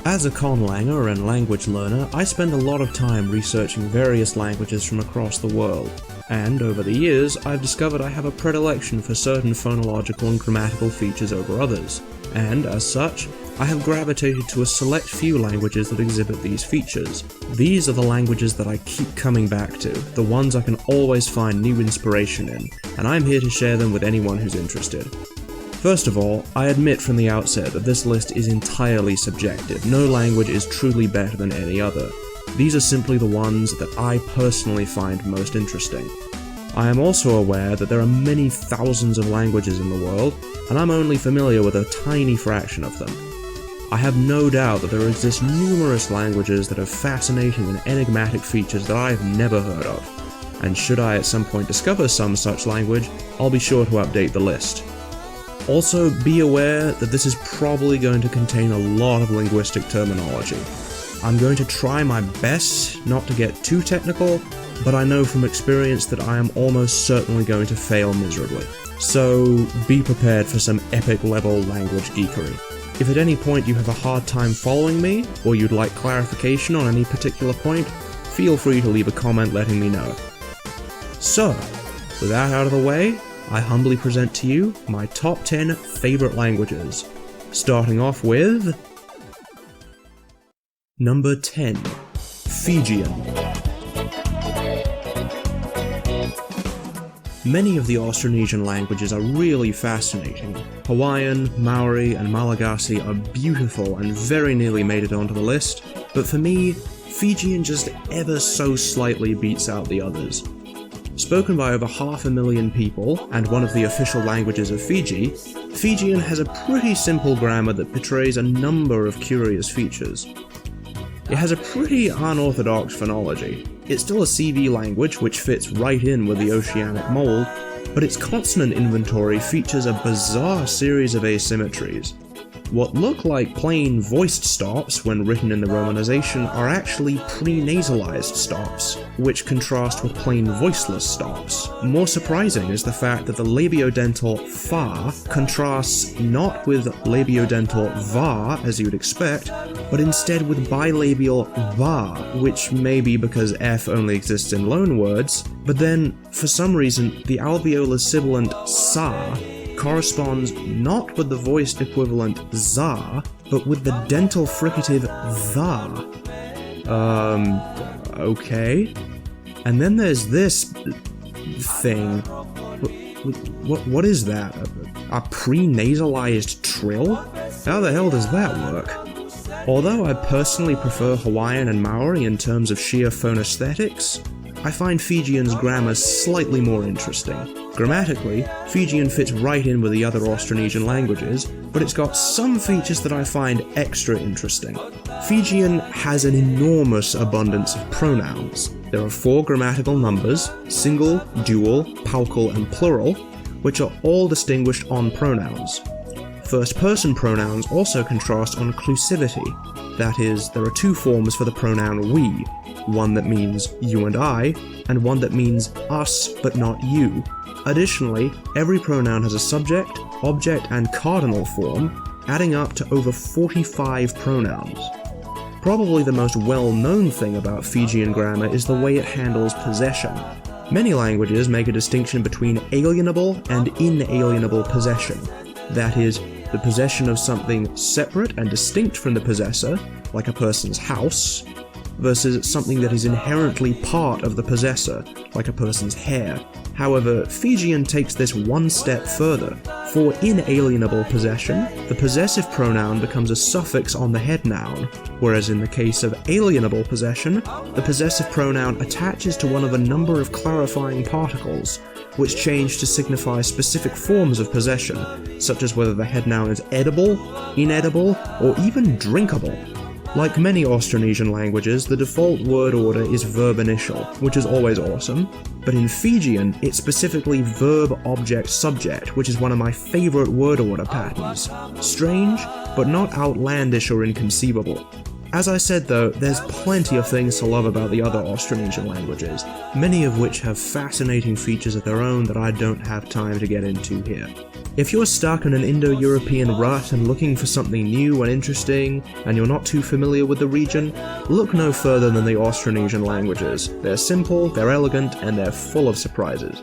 As a conlanger and language learner, I spend a lot of time researching various languages from across the world, and over the years, I've discovered I have a predilection for certain phonological and grammatical features over others, and as such, I have gravitated to a select few languages that exhibit these features. These are the languages that I keep coming back to, the ones I can always find new inspiration in, and I'm here to share them with anyone who's interested. First of all, I admit from the outset that this list is entirely subjective. No language is truly better than any other. These are simply the ones that I personally find most interesting. I am also aware that there are many thousands of languages in the world, and I'm only familiar with a tiny fraction of them. I have no doubt that there exist numerous languages that have fascinating and enigmatic features that I've never heard of, and should I at some point discover some such language, I'll be sure to update the list. Also, be aware that this is probably going to contain a lot of linguistic terminology. I'm going to try my best not to get too technical, but I know from experience that I am almost certainly going to fail miserably. So be prepared for some epic level language geekery. If at any point you have a hard time following me, or you'd like clarification on any particular point, feel free to leave a comment letting me know. So, with that out of the way, I humbly present to you my top 10 favorite languages, starting off with number 10, Fijian. Many of the Austronesian languages are really fascinating. Hawaiian, Maori, and Malagasy are beautiful and very nearly made it onto the list, but for me, Fijian just ever so slightly beats out the others. Spoken by over 500,000 people, and one of the official languages of Fiji, Fijian has a pretty simple grammar that portrays a number of curious features. It has a pretty unorthodox phonology. It's still a CV language which fits right in with the oceanic mold, but its consonant inventory features a bizarre series of asymmetries. What look like plain voiced stops when written in the romanization are actually prenasalized stops, which contrast with plain voiceless stops. More surprising is the fact that the labiodental fa contrasts not with labiodental va as you'd expect, but instead with bilabial va, which may be because f only exists in loanwords, but then, for some reason, the alveolar sibilant sa corresponds not with the voiced equivalent za, but with the dental fricative tha. Okay. And then there's this thing. What is that? A prenasalized trill? How the hell does that work? Although I personally prefer Hawaiian and Maori in terms of sheer phonesthetics, I find Fijian's grammar slightly more interesting. Grammatically, Fijian fits right in with the other Austronesian languages, but it's got some features that I find extra interesting. Fijian has an enormous abundance of pronouns. There are 4 grammatical numbers, single, dual, paucal, and plural, which are all distinguished on pronouns. First-person pronouns also contrast on clusivity. That is, there are 2 forms for the pronoun we, one that means you and I, and one that means us but not you. Additionally, every pronoun has a subject, object, and cardinal form, adding up to over 45 pronouns. Probably the most well-known thing about Fijian grammar is the way it handles possession. Many languages make a distinction between alienable and inalienable possession. That is, the possession of something separate and distinct from the possessor, like a person's house, versus something that is inherently part of the possessor, like a person's hair. However, Fijian takes this one step further. For inalienable possession, the possessive pronoun becomes a suffix on the head noun, whereas in the case of alienable possession, the possessive pronoun attaches to one of a number of clarifying particles, which change to signify specific forms of possession, such as whether the head noun is edible, inedible, or even drinkable. Like many Austronesian languages, the default word order is verb initial, which is always awesome, but in Fijian, it's specifically verb object subject, which is one of my favorite word order patterns. Strange, but not outlandish or inconceivable. As I said though, there's plenty of things to love about the other Austronesian languages, many of which have fascinating features of their own that I don't have time to get into here. If you're stuck in an Indo-European rut and looking for something new and interesting, and you're not too familiar with the region, look no further than the Austronesian languages. They're simple, they're elegant, and they're full of surprises.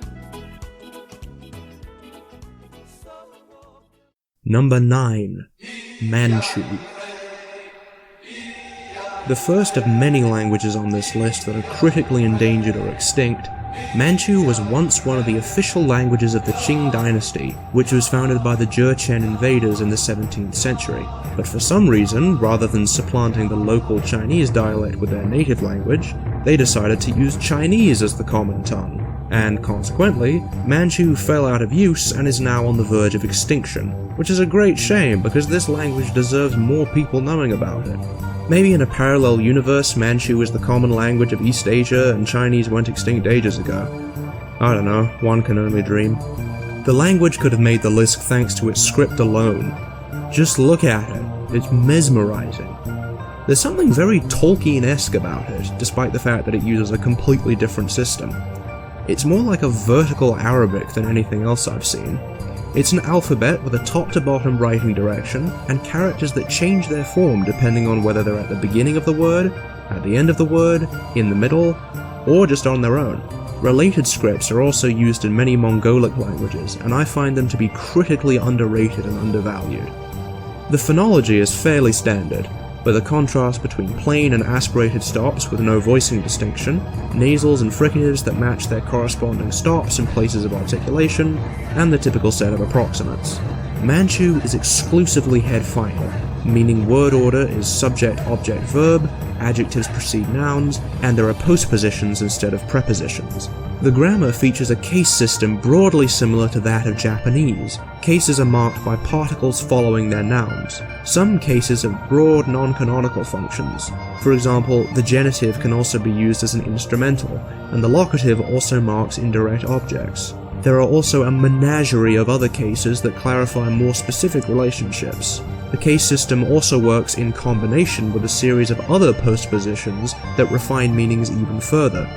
Number 9. Manchu. The first of many languages on this list that are critically endangered or extinct, Manchu was once one of the official languages of the Qing dynasty, which was founded by the Georgian invaders in the 17th century. But for some reason, rather than supplanting the local Chinese dialect with their native language, they decided to use Chinese as the common tongue. And consequently, Manchu fell out of use and is now on the verge of extinction, which is a great shame because this language deserves more people knowing about it. Maybe in a parallel universe, Manchu is the common language of East Asia and Chinese went extinct ages ago. I don't know, one can only dream. The language could have made the list thanks to its script alone. Just look at it, it's mesmerizing. There's something very Tolkien-esque about it, despite the fact that it uses a completely different system. It's more like a vertical Arabic than anything else I've seen. It's an alphabet with a top-to-bottom writing direction, and characters that change their form depending on whether they're at the beginning of the word, at the end of the word, in the middle, or just on their own. Related scripts are also used in many Mongolic languages, and I find them to be critically underrated and undervalued. The phonology is fairly standard, but the contrast between plain and aspirated stops with no voicing distinction, nasals and fricatives that match their corresponding stops in places of articulation, and the typical set of approximates. Manchu is exclusively head-final, meaning word order is subject-object-verb, adjectives precede nouns, and there are postpositions instead of prepositions. The grammar features a case system broadly similar to that of Japanese. Cases are marked by particles following their nouns. Some cases have broad non-canonical functions. For example, the genitive can also be used as an instrumental, and the locative also marks indirect objects. There are also a menagerie of other cases that clarify more specific relationships. The case system also works in combination with a series of other postpositions that refine meanings even further.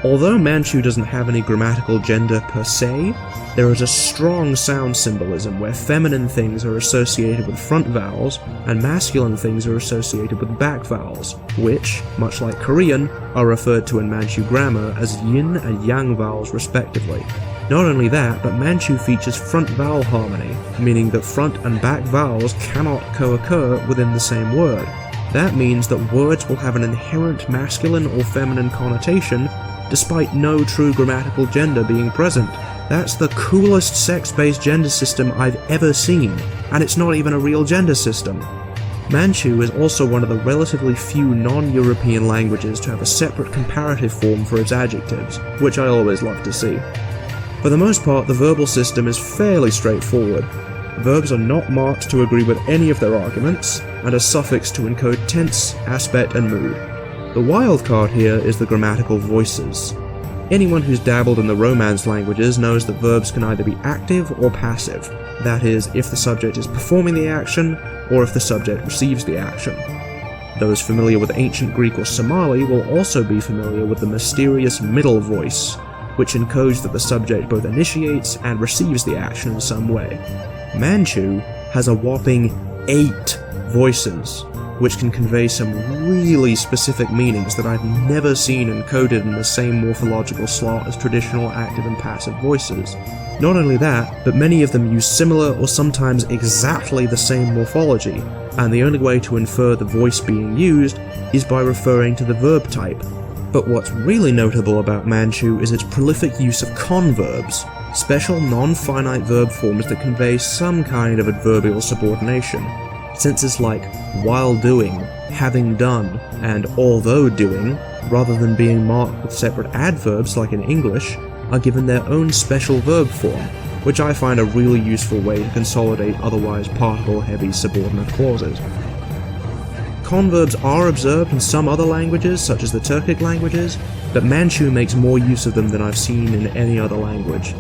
Although Manchu doesn't have any grammatical gender per se, there is a strong sound symbolism where feminine things are associated with front vowels and masculine things are associated with back vowels, which, much like Korean, are referred to in Manchu grammar as yin and yang vowels respectively. Not only that, but Manchu features front vowel harmony, meaning that front and back vowels cannot co-occur within the same word. That means that words will have an inherent masculine or feminine connotation despite no true grammatical gender being present. That's the coolest sex-based gender system I've ever seen, and it's not even a real gender system. Manchu is also one of the relatively few non-European languages to have a separate comparative form for its adjectives, which I always love to see. For the most part, the verbal system is fairly straightforward. Verbs are not marked to agree with any of their arguments, and are suffixed to encode tense, aspect, and mood. The wild card here is the grammatical voices. Anyone who's dabbled in the Romance languages knows that verbs can either be active or passive, that is, if the subject is performing the action, or if the subject receives the action. Those familiar with ancient Greek or Somali will also be familiar with the mysterious middle voice, which encodes that the subject both initiates and receives the action in some way. Manchu has a whopping 8 voices, which can convey some really specific meanings that I've never seen encoded in the same morphological slot as traditional active and passive voices. Not only that, but many of them use similar or sometimes exactly the same morphology, and the only way to infer the voice being used is by referring to the verb type. But what's really notable about Manchu is its prolific use of converbs, special non-finite verb forms that convey some kind of adverbial subordination. Senses like while doing, having done, and although doing, rather than being marked with separate adverbs like in English, are given their own special verb form, which I find a really useful way to consolidate otherwise particle-heavy subordinate clauses. Converbs are observed in some other languages, such as the Turkic languages, but Manchu makes more use of them than I've seen in any other language.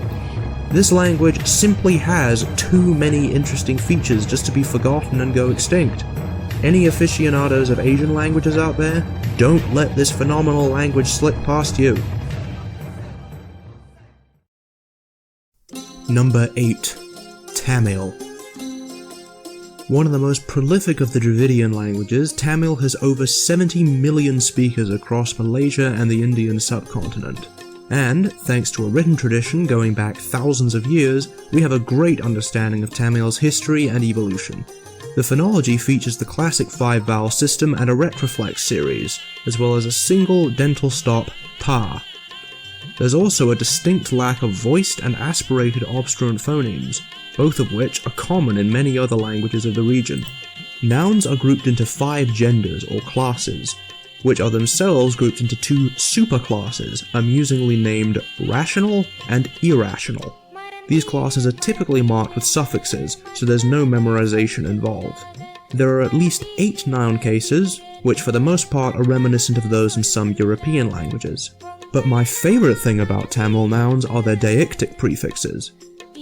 This language simply has too many interesting features just to be forgotten and go extinct. Any aficionados of Asian languages out there, don't let this phenomenal language slip past you. Number 8. Tamil. One of the most prolific of the Dravidian languages, Tamil has over 70 million speakers across Malaysia and the Indian subcontinent. And, thanks to a written tradition going back thousands of years, we have a great understanding of Tamil's history and evolution. The phonology features the classic 5-vowel system and a retroflex series, as well as a single dental stop, pa. There's also a distinct lack of voiced and aspirated obstruent phonemes, both of which are common in many other languages of the region. Nouns are grouped into 5 genders or classes, which are themselves grouped into 2 superclasses, amusingly named rational and irrational. These classes are typically marked with suffixes, so there's no memorization involved. There are at least 8 noun cases, which for the most part are reminiscent of those in some European languages. But my favourite thing about Tamil nouns are their deictic prefixes.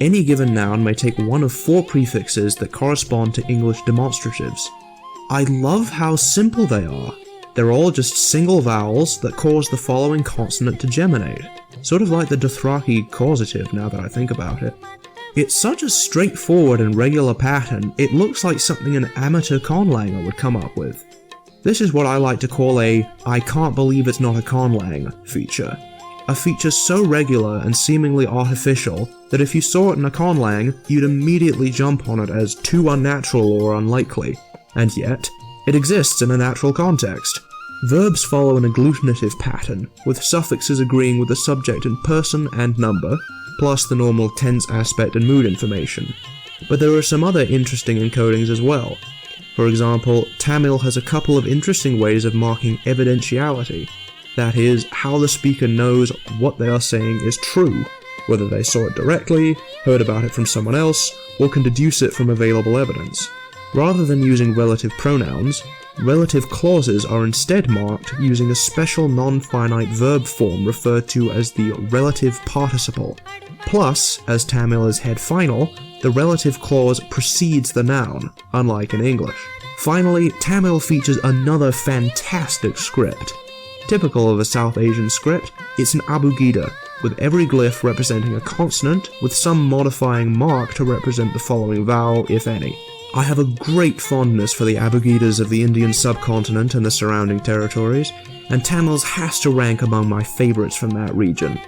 Any given noun may take one of 4 prefixes that correspond to English demonstratives. I love how simple they are. They're all just single vowels that cause the following consonant to geminate, sort of like the Dothraki causative now that I think about it. It's such a straightforward and regular pattern, it looks like something an amateur conlanger would come up with. This is what I like to call a "I can't believe it's not a conlang" feature. A feature so regular and seemingly artificial that if you saw it in a conlang, you'd immediately jump on it as too unnatural or unlikely. And yet, it exists in a natural context. Verbs follow an agglutinative pattern, with suffixes agreeing with the subject in person and number, plus the normal tense aspect and mood information. But there are some other interesting encodings as well. For example, Tamil has a couple of interesting ways of marking evidentiality. That is, how the speaker knows what they are saying is true, whether they saw it directly, heard about it from someone else, or can deduce it from available evidence. Rather than using relative pronouns, relative clauses are instead marked using a special non-finite verb form referred to as the relative participle. Plus, as Tamil is head final, the relative clause precedes the noun, unlike in English. Finally, Tamil features another fantastic script. Typical of a South Asian script, it's an abugida, with every glyph representing a consonant with some modifying mark to represent the following vowel, if any. I have a great fondness for the abugidas of the Indian subcontinent and the surrounding territories, and Tamil's has to rank among my favourites from that region.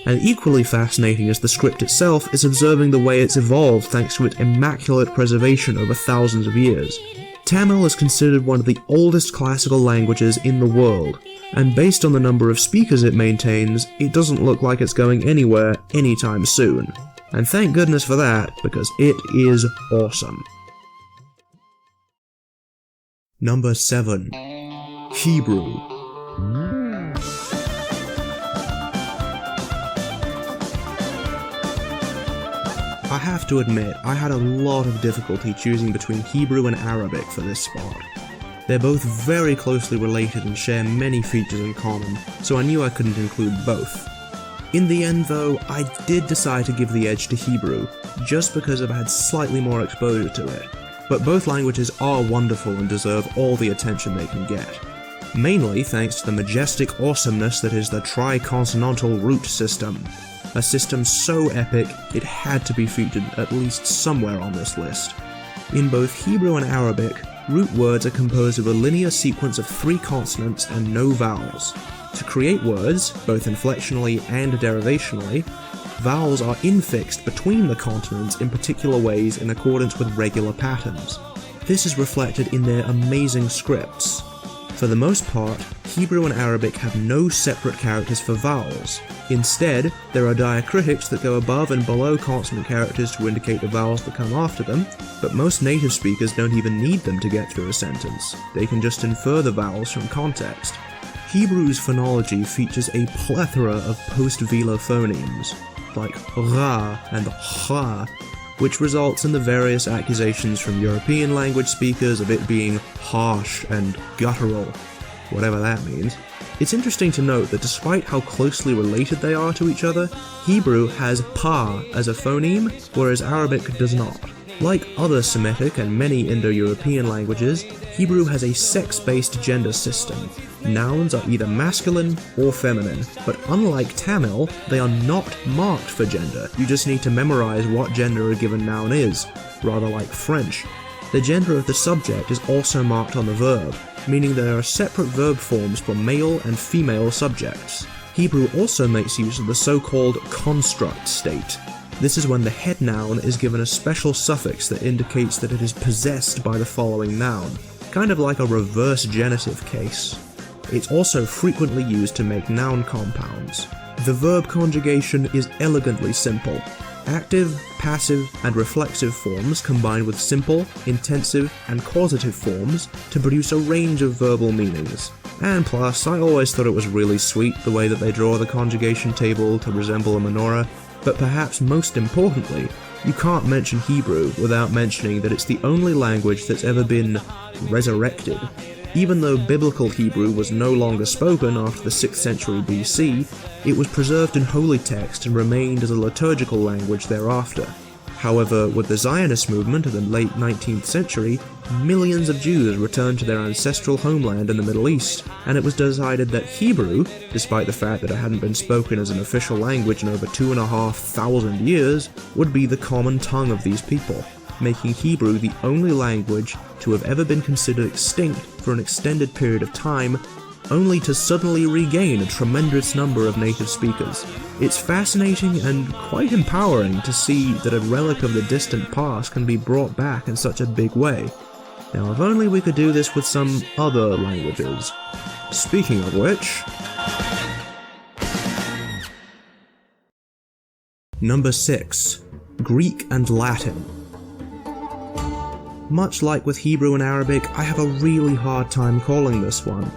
And equally fascinating as the script itself is observing the way it's evolved thanks to its immaculate preservation over thousands of years. Tamil is considered one of the oldest classical languages in the world, and based on the number of speakers it maintains, it doesn't look like it's going anywhere anytime soon. And thank goodness for that, because it is awesome. Number 7. Hebrew. I have to admit, I had a lot of difficulty choosing between Hebrew and Arabic for this spot. They're both very closely related and share many features in common, so I knew I couldn't include both. In the end though, I did decide to give the edge to Hebrew, just because I've had slightly more exposure to it. But both languages are wonderful and deserve all the attention they can get. Mainly thanks to the majestic awesomeness that is the triconsonantal root system. A system so epic, it had to be featured at least somewhere on this list. In both Hebrew and Arabic, root words are composed of a linear sequence of 3 consonants and no vowels. To create words, both inflectionally and derivationally, vowels are infixed between the consonants in particular ways in accordance with regular patterns. This is reflected in their amazing scripts. For the most part, Hebrew and Arabic have no separate characters for vowels. Instead, there are diacritics that go above and below consonant characters to indicate the vowels that come after them, but most native speakers don't even need them to get through a sentence. They can just infer the vowels from context. Hebrew's phonology features a plethora of post-velar phonemes, like ra and ha, which results in the various accusations from European language speakers of it being harsh and guttural, whatever that means. It's interesting to note that despite how closely related they are to each other, Hebrew has pa as a phoneme, whereas Arabic does not. Like other Semitic and many Indo-European languages, Hebrew has a sex-based gender system. Nouns are either masculine or feminine, but unlike Tamil, they are not marked for gender. You just need to memorize what gender a given noun is, rather like French. The gender of the subject is also marked on the verb, meaning there are separate verb forms for male and female subjects. Hebrew also makes use of the so-called construct state. This is when the head noun is given a special suffix that indicates that it is possessed by the following noun, kind of like a reverse genitive case. It's also frequently used to make noun compounds. The verb conjugation is elegantly simple. Active, passive, and reflexive forms combine with simple, intensive, and causative forms to produce a range of verbal meanings. And plus, I always thought it was really sweet the way that they draw the conjugation table to resemble a menorah, but perhaps most importantly, you can't mention Hebrew without mentioning that it's the only language that's ever been resurrected. Even though Biblical Hebrew was no longer spoken after the 6th century BC, it was preserved in holy text and remained as a liturgical language thereafter. However, with the Zionist movement of the late 19th century, millions of Jews returned to their ancestral homeland in the Middle East, and it was decided that Hebrew, despite the fact that it hadn't been spoken as an official language in over 2,500 years, would be the common tongue of these people, making Hebrew the only language to have ever been considered extinct for an extended period of time, only to suddenly regain a tremendous number of native speakers. It's fascinating and quite empowering to see that a relic of the distant past can be brought back in such a big way. Now, if only we could do this with some other languages. Speaking of which... Number 6. Greek and Latin. Much like with Hebrew and Arabic, I have a really hard time calling this one.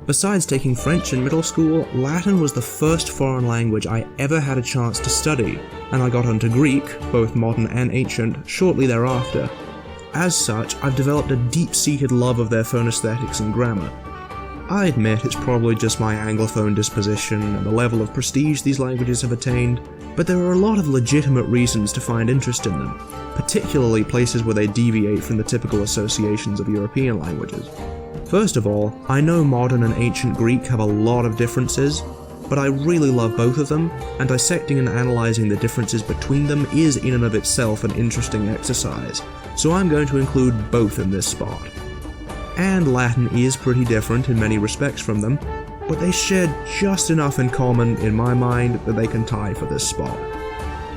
Besides taking French in middle school, Latin was the first foreign language I ever had a chance to study, and I got onto Greek, both modern and ancient, shortly thereafter. As such, I've developed a deep-seated love of their phonesthetics and grammar. I admit it's probably just my Anglophone disposition and the level of prestige these languages have attained, but there are a lot of legitimate reasons to find interest in them, particularly places where they deviate from the typical associations of European languages. First of all, I know modern and ancient Greek have a lot of differences, but I really love both of them, and dissecting and analysing the differences between them is in and of itself an interesting exercise, so I'm going to include both in this spot. And Latin is pretty different in many respects from them, but they share just enough in common in my mind that they can tie for this spot.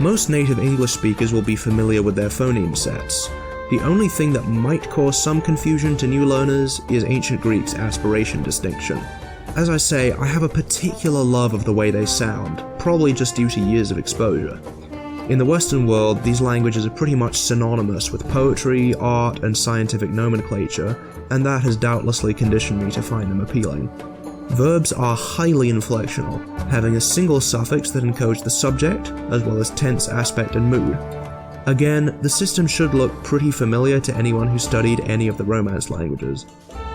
Most native English speakers will be familiar with their phoneme sets. The only thing that might cause some confusion to new learners is ancient Greek's aspiration distinction. As I say, I have a particular love of the way they sound, probably just due to years of exposure. In the Western world, these languages are pretty much synonymous with poetry, art, and scientific nomenclature, and that has doubtlessly conditioned me to find them appealing. Verbs are highly inflectional, having a single suffix that encodes the subject, as well as tense, aspect, and mood. Again, the system should look pretty familiar to anyone who studied any of the Romance languages.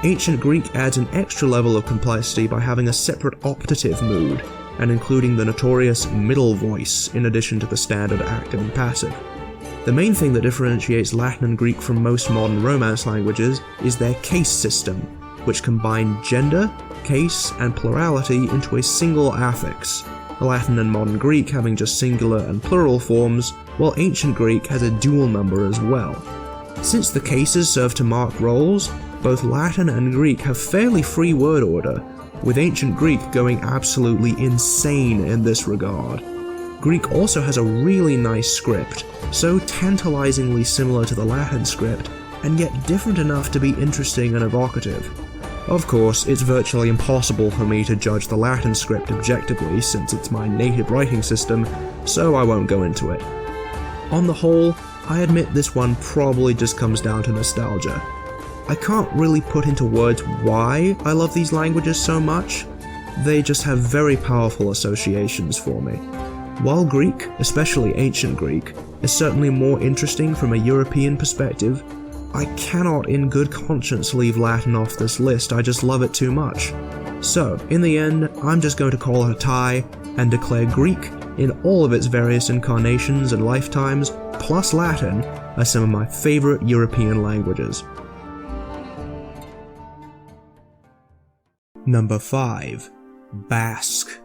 Ancient Greek adds an extra level of complexity by having a separate optative mood, and including the notorious middle voice in addition to the standard active and passive. The main thing that differentiates Latin and Greek from most modern Romance languages is their case system, which combine gender, case, and plurality into a single affix, Latin and modern Greek having just singular and plural forms, while ancient Greek has a dual number as well. Since the cases serve to mark roles, both Latin and Greek have fairly free word order, with ancient Greek going absolutely insane in this regard. Greek also has a really nice script, so tantalizingly similar to the Latin script, and yet different enough to be interesting and evocative. Of course, it's virtually impossible for me to judge the Latin script objectively since it's my native writing system, so I won't go into it. On the whole, I admit this one probably just comes down to nostalgia. I can't really put into words why I love these languages so much. They just have very powerful associations for me. While Greek, especially ancient Greek, is certainly more interesting from a European perspective, I cannot in good conscience leave Latin off this list, I just love it too much. So, in the end, I'm just going to call it a tie, and declare Greek, in all of its various incarnations and lifetimes, plus Latin, are some of my favourite European languages. Number 5. Basque.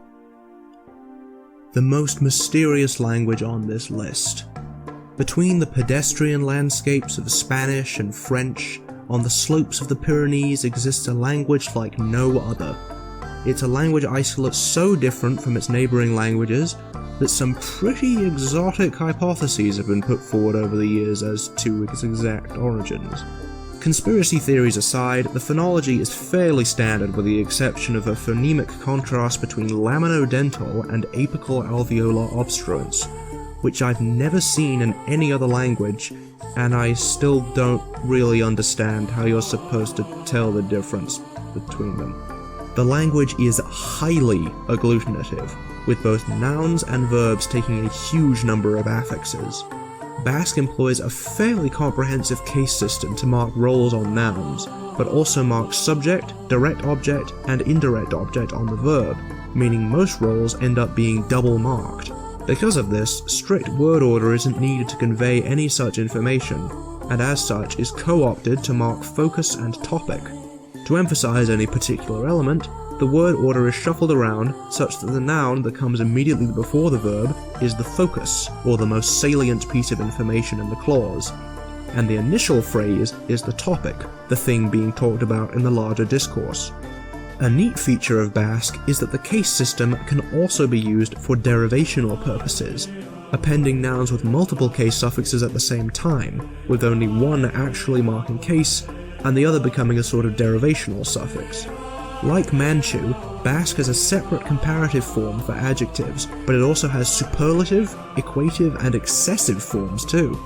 The most mysterious language on this list. Between the pedestrian landscapes of Spanish and French, on the slopes of the Pyrenees exists a language like no other. It's a language isolate so different from its neighbouring languages that some pretty exotic hypotheses have been put forward over the years as to its exact origins. Conspiracy theories aside, the phonology is fairly standard with the exception of a phonemic contrast between laminodental and apical alveolar obstruents, which I've never seen in any other language, and I still don't really understand how you're supposed to tell the difference between them. The language is highly agglutinative, with both nouns and verbs taking a huge number of affixes. Basque employs a fairly comprehensive case system to mark roles on nouns, but also marks subject, direct object, and indirect object on the verb, meaning most roles end up being double marked. Because of this, strict word order isn't needed to convey any such information, and as such is co-opted to mark focus and topic. To emphasize any particular element, the word order is shuffled around such that the noun that comes immediately before the verb is the focus, or the most salient piece of information in the clause, and the initial phrase is the topic, the thing being talked about in the larger discourse. A neat feature of Basque is that the case system can also be used for derivational purposes, appending nouns with multiple case suffixes at the same time, with only one actually marking case, and the other becoming a sort of derivational suffix. Like Manchu, Basque has a separate comparative form for adjectives, but it also has superlative, equative, and excessive forms too.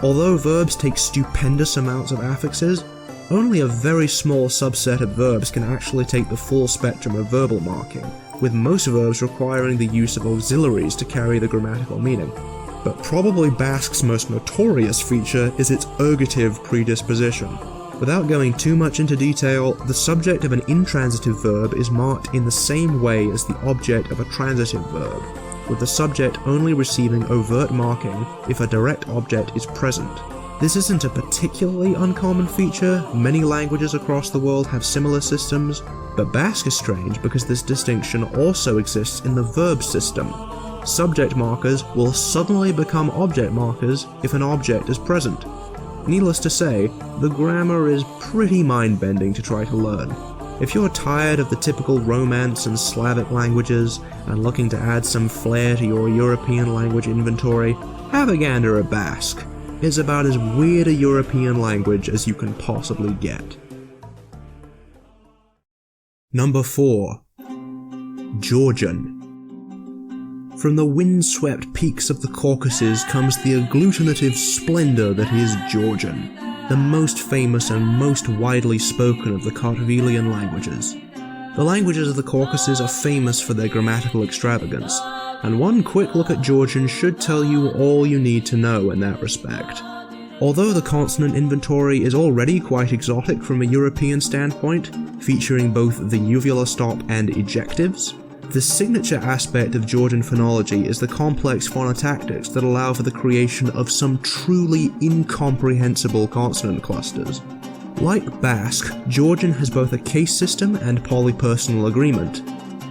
Although verbs take stupendous amounts of affixes, only a very small subset of verbs can actually take the full spectrum of verbal marking, with most verbs requiring the use of auxiliaries to carry the grammatical meaning. But probably Basque's most notorious feature is its ergative predisposition. Without going too much into detail, the subject of an intransitive verb is marked in the same way as the object of a transitive verb, with the subject only receiving overt marking if a direct object is present. This isn't a particularly uncommon feature, many languages across the world have similar systems, but Basque is strange because this distinction also exists in the verb system. Subject markers will suddenly become object markers if an object is present. Needless to say, the grammar is pretty mind-bending to try to learn. If you're tired of the typical Romance and Slavic languages and looking to add some flair to your European language inventory, have a gander at Basque. It's about as weird a European language as you can possibly get. Number 4. Georgian. From the windswept peaks of the Caucasus comes the agglutinative splendour that is Georgian, the most famous and most widely spoken of the Kartvelian languages. The languages of the Caucasus are famous for their grammatical extravagance, and one quick look at Georgian should tell you all you need to know in that respect. Although the consonant inventory is already quite exotic from a European standpoint, featuring both the uvula stop and ejectives, the signature aspect of Georgian phonology is the complex phonotactics that allow for the creation of some truly incomprehensible consonant clusters. Like Basque, Georgian has both a case system and polypersonal agreement.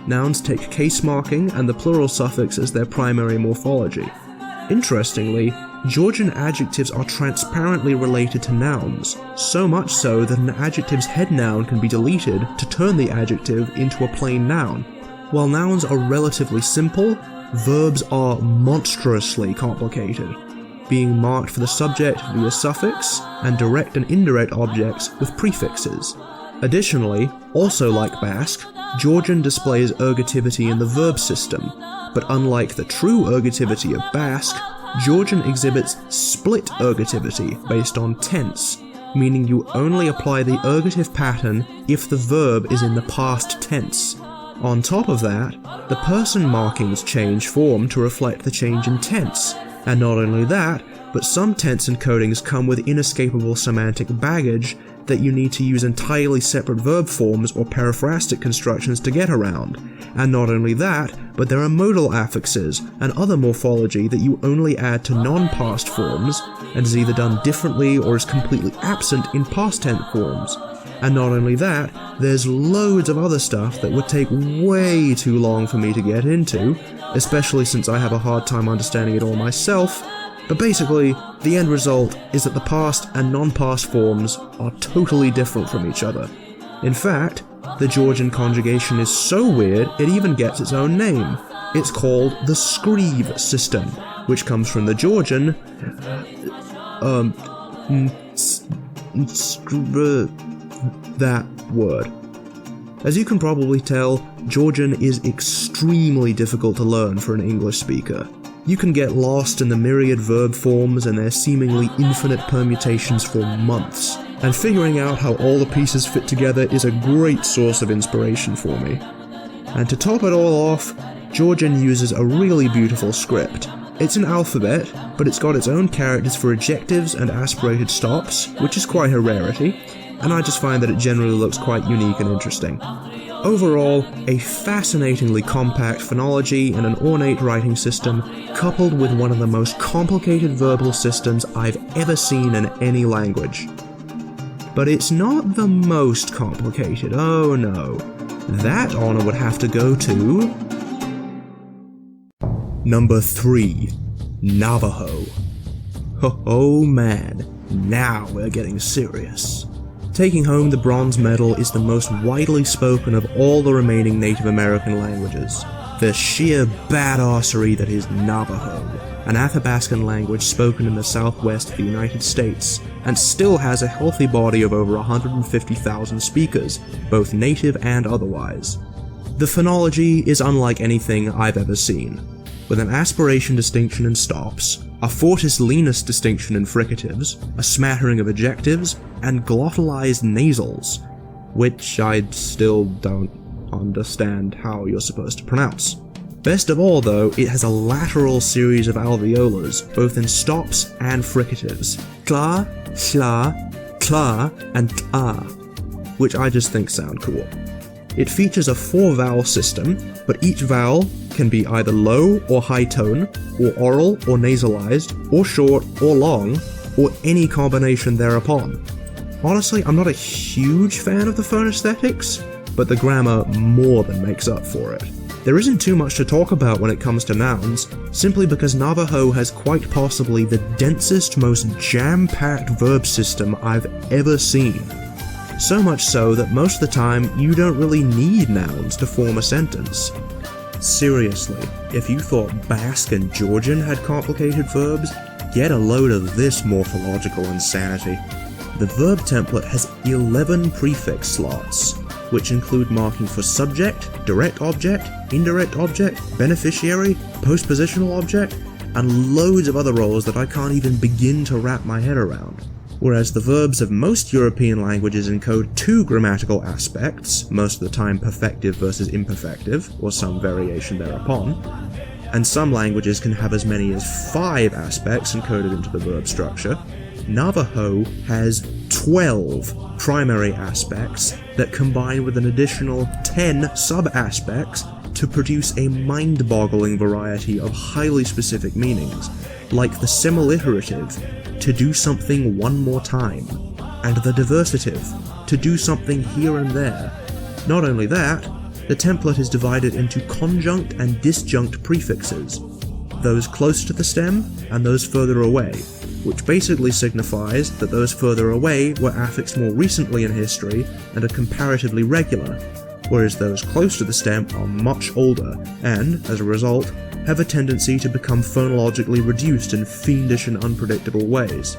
Nouns take case marking and the plural suffix as their primary morphology. Interestingly, Georgian adjectives are transparently related to nouns, so much so that an adjective's head noun can be deleted to turn the adjective into a plain noun. While nouns are relatively simple, verbs are monstrously complicated, being marked for the subject via suffix, and direct and indirect objects with prefixes. Additionally, also like Basque, Georgian displays ergativity in the verb system, but unlike the true ergativity of Basque, Georgian exhibits split ergativity based on tense, meaning you only apply the ergative pattern if the verb is in the past tense. On top of that, the person markings change form to reflect the change in tense, and not only that, but some tense encodings come with inescapable semantic baggage that you need to use entirely separate verb forms or periphrastic constructions to get around. And not only that, but there are modal affixes and other morphology that you only add to non-past forms, and is either done differently or is completely absent in past tense forms. And not only that, there's loads of other stuff that would take way too long for me to get into, especially since I have a hard time understanding it all myself. But basically, the end result is that the past and non-past forms are totally different from each other. In fact, the Georgian conjugation is so weird it even gets its own name. It's called the Screeve system, which comes from the Georgian that word. As you can probably tell, Georgian is extremely difficult to learn for an English speaker. You can get lost in the myriad verb forms and their seemingly infinite permutations for months, and figuring out how all the pieces fit together is a great source of inspiration for me. And to top it all off, Georgian uses a really beautiful script. It's an alphabet, but it's got its own characters for ejectives and aspirated stops, which is quite a rarity, and I just find that it generally looks quite unique and interesting. Overall, a fascinatingly compact phonology and an ornate writing system, coupled with one of the most complicated verbal systems I've ever seen in any language. But it's not the most complicated, oh no. That honor would have to go to... Number 3. Navajo. Oh man, now we're getting serious. Taking home the bronze medal is the most widely spoken of all the remaining Native American languages. The sheer badassery that is Navajo, an Athabascan language spoken in the southwest of the United States, and still has a healthy body of over 150,000 speakers, both native and otherwise. The phonology is unlike anything I've ever seen, with an aspiration distinction in stops, a fortis lenis distinction in fricatives, a smattering of ejectives, and glottalized nasals, which I still don't understand how you're supposed to pronounce. Best of all though, it has a lateral series of alveolars, both in stops and fricatives, tla, shla, tla, and ta, which I just think sound cool. It features a 4-vowel system, but each vowel can be either low or high tone, or oral or nasalized, or short or long, or any combination thereupon. Honestly, I'm not a huge fan of the phonesthetics, but the grammar more than makes up for it. There isn't too much to talk about when it comes to nouns, simply because Navajo has quite possibly the densest, most jam-packed verb system I've ever seen. So much so that most of the time you don't really need nouns to form a sentence. Seriously, if you thought Basque and Georgian had complicated verbs, get a load of this morphological insanity. The verb template has 11 prefix slots, which include marking for subject, direct object, indirect object, beneficiary, postpositional object, and loads of other roles that I can't even begin to wrap my head around. Whereas the verbs of most European languages encode 2 grammatical aspects, most of the time perfective versus imperfective, or some variation thereupon, and some languages can have as many as 5 aspects encoded into the verb structure, Navajo has 12 primary aspects that combine with an additional 10 sub-aspects to produce a mind-boggling variety of highly specific meanings, like the semiliterative, to do something one more time, and the diversitive, to do something here and there. Not only that, the template is divided into conjunct and disjunct prefixes, those close to the stem and those further away, which basically signifies that those further away were affixed more recently in history and are comparatively regular, whereas those close to the stem are much older and, as a result, have a tendency to become phonologically reduced in fiendish and unpredictable ways.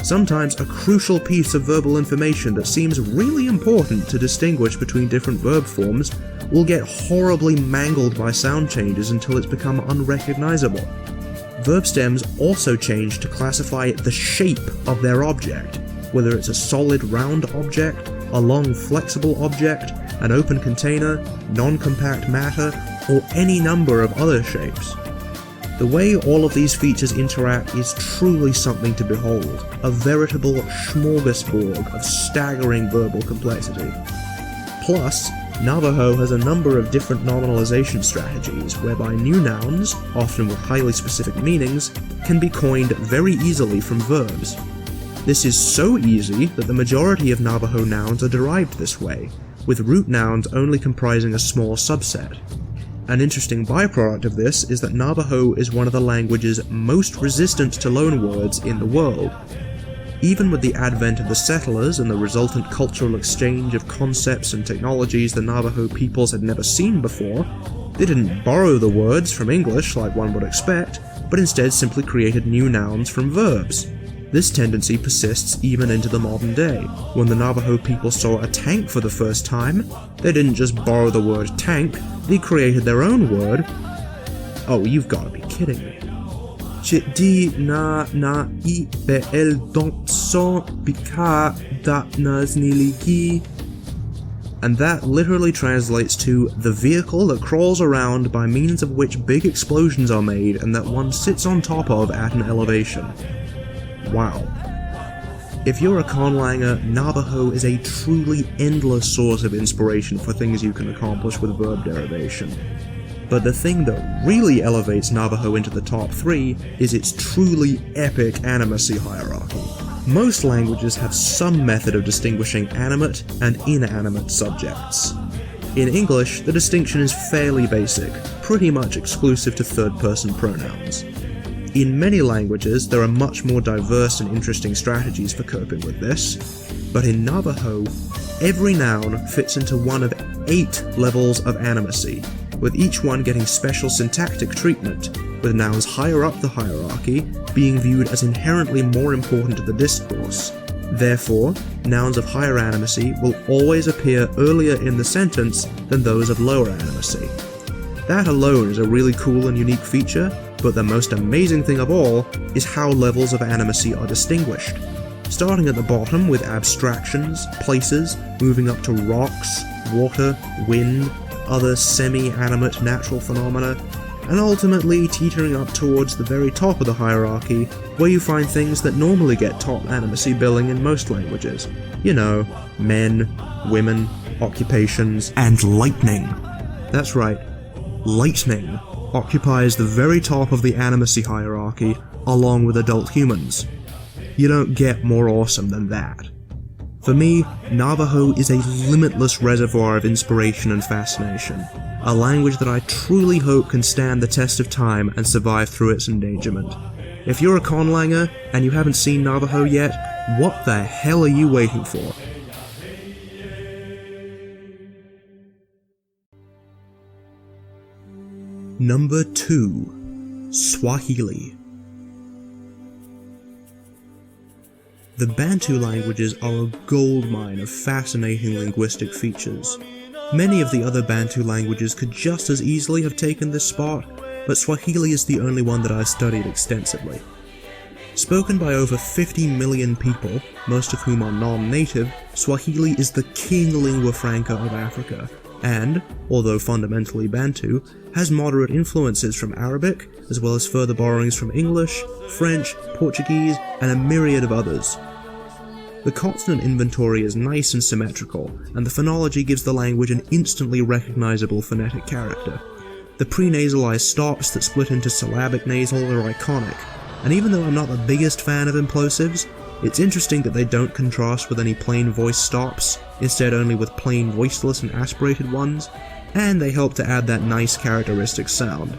Sometimes a crucial piece of verbal information that seems really important to distinguish between different verb forms will get horribly mangled by sound changes until it's become unrecognizable. Verb stems also change to classify the shape of their object, whether it's a solid round object, a long flexible object, an open container, non-compact matter, or any number of other shapes. The way all of these features interact is truly something to behold, a veritable smorgasbord of staggering verbal complexity. Plus, Navajo has a number of different nominalization strategies whereby new nouns, often with highly specific meanings, can be coined very easily from verbs. This is so easy that the majority of Navajo nouns are derived this way, with root nouns only comprising a small subset. An interesting byproduct of this is that Navajo is one of the languages most resistant to loanwords in the world. Even with the advent of the settlers and the resultant cultural exchange of concepts and technologies the Navajo peoples had never seen before, they didn't borrow the words from English like one would expect, but instead simply created new nouns from verbs. This tendency persists even into the modern day. When the Navajo people saw a tank for the first time, they didn't just borrow the word tank, they created their own word. Oh, you've gotta be kidding me. Chidi na I be'el don't so bika da nazniliki. And that literally translates to the vehicle that crawls around by means of which big explosions are made and that one sits on top of at an elevation. Wow. If you're a conlanger, Navajo is a truly endless source of inspiration for things you can accomplish with verb derivation. But the thing that really elevates Navajo into the top 3 is its truly epic animacy hierarchy. Most languages have some method of distinguishing animate and inanimate subjects. In English, the distinction is fairly basic, pretty much exclusive to third-person pronouns. In many languages, there are much more diverse and interesting strategies for coping with this, but in Navajo, every noun fits into one of 8 levels of animacy, with each one getting special syntactic treatment, with nouns higher up the hierarchy being viewed as inherently more important to the discourse. Therefore, nouns of higher animacy will always appear earlier in the sentence than those of lower animacy. That alone is a really cool and unique feature, but the most amazing thing of all is how levels of animacy are distinguished. Starting at the bottom with abstractions, places, moving up to rocks, water, wind, other semi-animate natural phenomena, and ultimately teetering up towards the very top of the hierarchy, where you find things that normally get top animacy billing in most languages. You know, men, women, occupations, and lightning. That's right, lightning occupies the very top of the animacy hierarchy, along with adult humans. You don't get more awesome than that. For me, Navajo is a limitless reservoir of inspiration and fascination, a language that I truly hope can stand the test of time and survive through its endangerment. If you're a conlanger and you haven't seen Navajo yet, what the hell are you waiting for? Number 2. Swahili. The Bantu languages are a goldmine of fascinating linguistic features. Many of the other Bantu languages could just as easily have taken this spot, but Swahili is the only one that I've studied extensively. Spoken by over 50 million people, most of whom are non-native, Swahili is the king lingua franca of Africa, and, although fundamentally Bantu, has moderate influences from Arabic, as well as further borrowings from English, French, Portuguese, and a myriad of others. The consonant inventory is nice and symmetrical, and the phonology gives the language an instantly recognizable phonetic character. The prenasalized stops that split into syllabic nasal are iconic, and even though I'm not the biggest fan of implosives, it's interesting that they don't contrast with any plain voice stops, instead only with plain voiceless and aspirated ones, and they help to add that nice characteristic sound.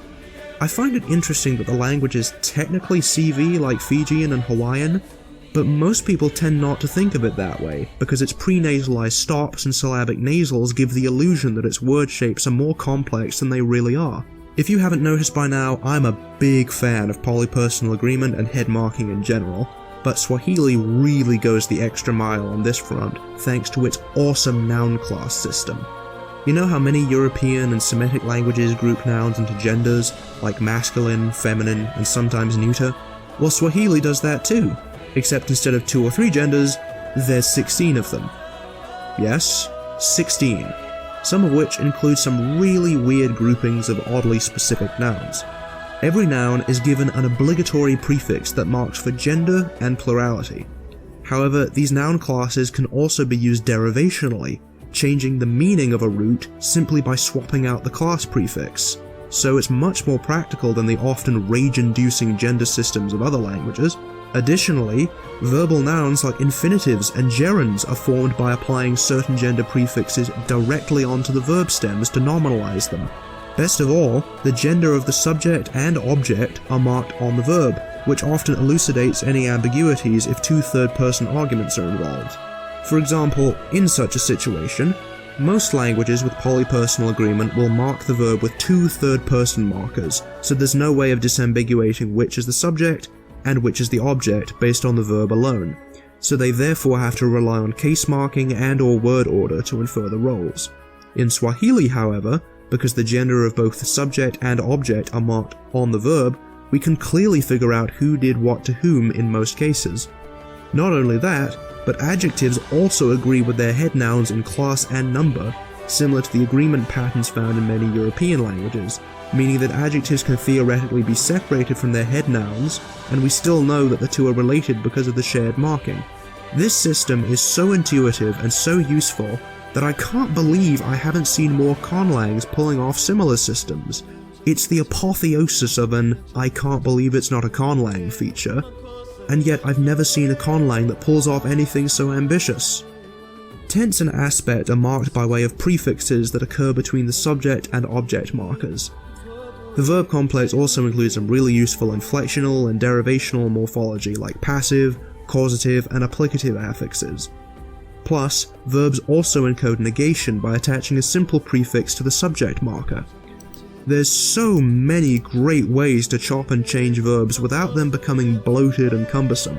I find it interesting that the language is technically CV like Fijian and Hawaiian, but most people tend not to think of it that way, because its prenasalized stops and syllabic nasals give the illusion that its word shapes are more complex than they really are. If you haven't noticed by now, I'm a big fan of polypersonal agreement and head marking in general, but Swahili really goes the extra mile on this front, thanks to its awesome noun class system. You know how many European and Semitic languages group nouns into genders, like masculine, feminine, and sometimes neuter? Well, Swahili does that too, except instead of 2 or 3 genders, there's 16 of them. Yes, 16, some of which include some really weird groupings of oddly specific nouns. Every noun is given an obligatory prefix that marks for gender and plurality. However, these noun classes can also be used derivationally, changing the meaning of a root simply by swapping out the class prefix. So it's much more practical than the often rage-inducing gender systems of other languages. Additionally, verbal nouns like infinitives and gerunds are formed by applying certain gender prefixes directly onto the verb stems to nominalize them. Best of all, the gender of the subject and object are marked on the verb, which often elucidates any ambiguities if two third-person arguments are involved. For example, in such a situation, most languages with polypersonal agreement will mark the verb with two third-person markers, so there's no way of disambiguating which is the subject and which is the object based on the verb alone, so they therefore have to rely on case marking and/or word order to infer the roles. In Swahili, however, because the gender of both the subject and object are marked on the verb, we can clearly figure out who did what to whom in most cases. Not only that, but adjectives also agree with their head nouns in class and number, similar to the agreement patterns found in many European languages, meaning that adjectives can theoretically be separated from their head nouns, and we still know that the two are related because of the shared marking. This system is so intuitive and so useful that I can't believe I haven't seen more conlangs pulling off similar systems. It's the apotheosis of an "I can't believe it's not a conlang" feature, and yet I've never seen a conlang that pulls off anything so ambitious. Tense and aspect are marked by way of prefixes that occur between the subject and object markers. The verb complex also includes some really useful inflectional and derivational morphology like passive, causative, and applicative affixes. Plus, verbs also encode negation by attaching a simple prefix to the subject marker. There's so many great ways to chop and change verbs without them becoming bloated and cumbersome.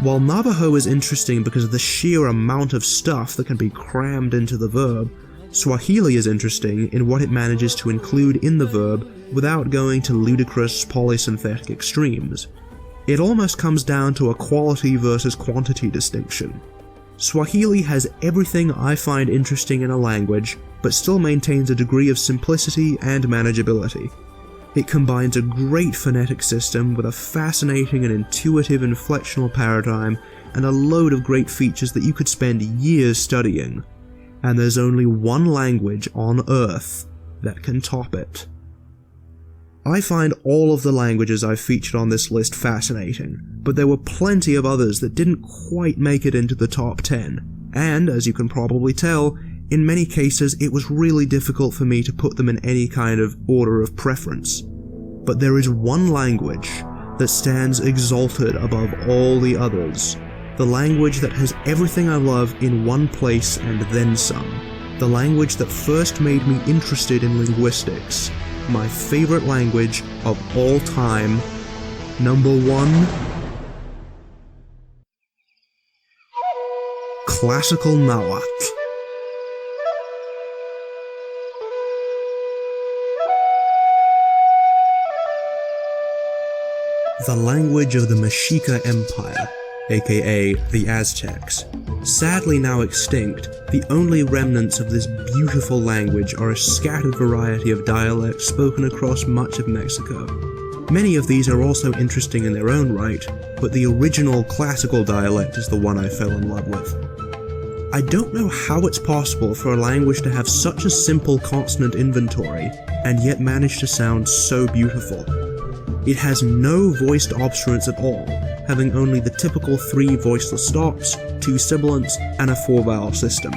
While Navajo is interesting because of the sheer amount of stuff that can be crammed into the verb, Swahili is interesting in what it manages to include in the verb without going to ludicrous polysynthetic extremes. It almost comes down to a quality versus quantity distinction. Swahili has everything I find interesting in a language, but still maintains a degree of simplicity and manageability. It combines a great phonetic system with a fascinating and intuitive inflectional paradigm and a load of great features that you could spend years studying. And there's only one language on Earth that can top it. I find all of the languages I've featured on this list fascinating, but there were plenty of others that didn't quite make it into the top 10, and, as you can probably tell, in many cases it was really difficult for me to put them in any kind of order of preference. But there is one language that stands exalted above all the others, the language that has everything I love in one place and then some, the language that first made me interested in linguistics, my favorite language of all time. Number 1. Classical Nahuatl. The language of the Mexica Empire, aka the Aztecs. Sadly now extinct, the only remnants of this beautiful language are a scattered variety of dialects spoken across much of Mexico. Many of these are also interesting in their own right, but the original classical dialect is the one I fell in love with. I don't know how it's possible for a language to have such a simple consonant inventory, and yet manage to sound so beautiful. It has no voiced obstruents at all, having only the typical 3 voiceless stops, 2 sibilants, and a 4-vowel system.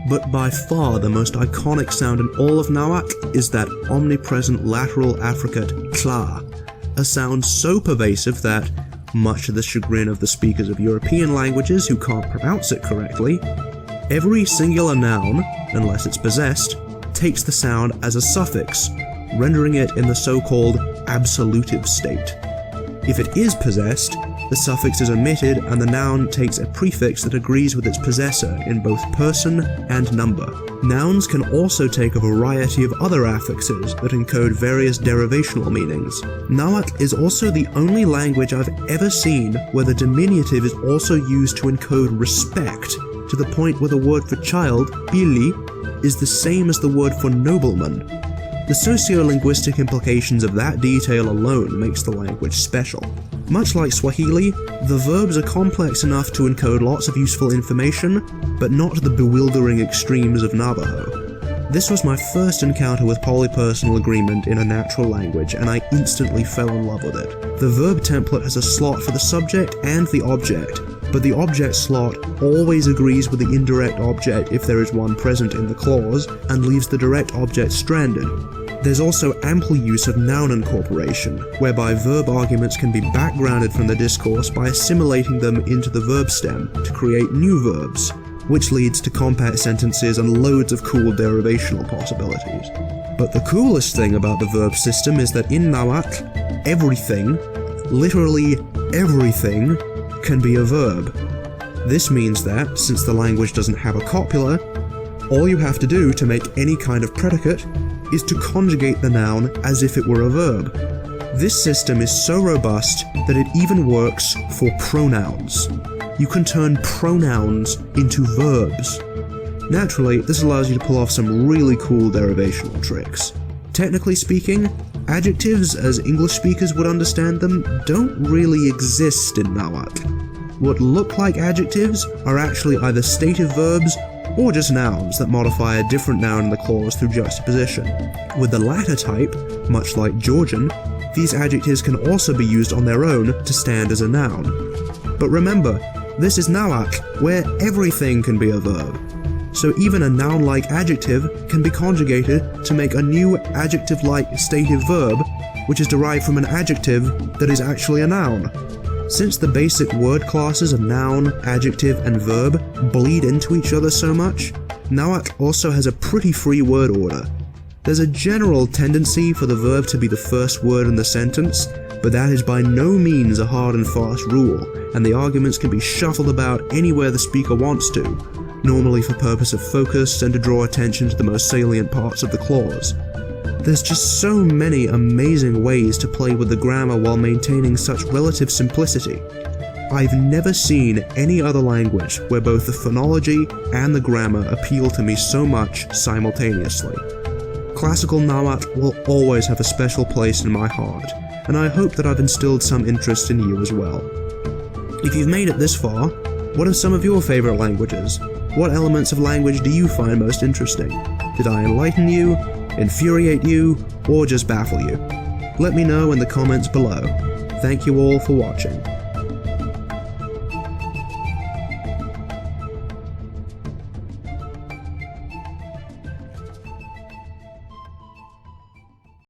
But by far the most iconic sound in all of Nahuatl is that omnipresent lateral affricate tla, a sound so pervasive that, much to the chagrin of the speakers of European languages who can't pronounce it correctly, every singular noun, unless it's possessed, takes the sound as a suffix, rendering it in the so-called absolutive state. If it is possessed, the suffix is omitted and the noun takes a prefix that agrees with its possessor in both person and number. Nouns can also take a variety of other affixes that encode various derivational meanings. Nahuatl is also the only language I've ever seen where the diminutive is also used to encode respect, to the point where the word for child, pili, is the same as the word for nobleman. The socio-linguistic implications of that detail alone makes the language special. Much like Swahili, the verbs are complex enough to encode lots of useful information, but not to the bewildering extremes of Navajo. This was my first encounter with polypersonal agreement in a natural language, and I instantly fell in love with it. The verb template has a slot for the subject and the object, but the object slot always agrees with the indirect object if there is one present in the clause, and leaves the direct object stranded. There's also ample use of noun incorporation, whereby verb arguments can be backgrounded from the discourse by assimilating them into the verb stem to create new verbs, which leads to compact sentences and loads of cool derivational possibilities. But the coolest thing about the verb system is that in Nahuatl, everything, literally everything, can be a verb. This means that, since the language doesn't have a copula, all you have to do to make any kind of predicate is to conjugate the noun as if it were a verb. This system is so robust that it even works for pronouns. You can turn pronouns into verbs. Naturally, this allows you to pull off some really cool derivational tricks. Technically speaking, adjectives, as English speakers would understand them, don't really exist in Nahuatl. What look like adjectives are actually either stative verbs or just nouns that modify a different noun in the clause through juxtaposition. With the latter type, much like Georgian, these adjectives can also be used on their own to stand as a noun. But remember, this is Nahuatl, where everything can be a verb. So even a noun-like adjective can be conjugated to make a new adjective-like stative verb, which is derived from an adjective that is actually a noun. Since the basic word classes of noun, adjective, and verb bleed into each other so much, Nahuatl also has a pretty free word order. There's a general tendency for the verb to be the first word in the sentence, but that is by no means a hard and fast rule, and the arguments can be shuffled about anywhere the speaker wants to, normally for purpose of focus and to draw attention to the most salient parts of the clause. There's just so many amazing ways to play with the grammar while maintaining such relative simplicity. I've never seen any other language where both the phonology and the grammar appeal to me so much simultaneously. Classical Nahuatl will always have a special place in my heart, and I hope that I've instilled some interest in you as well. If you've made it this far, what are some of your favorite languages? What elements of language do you find most interesting? Did I enlighten you, infuriate you, or just baffle you? Let me know in the comments below. Thank you all for watching.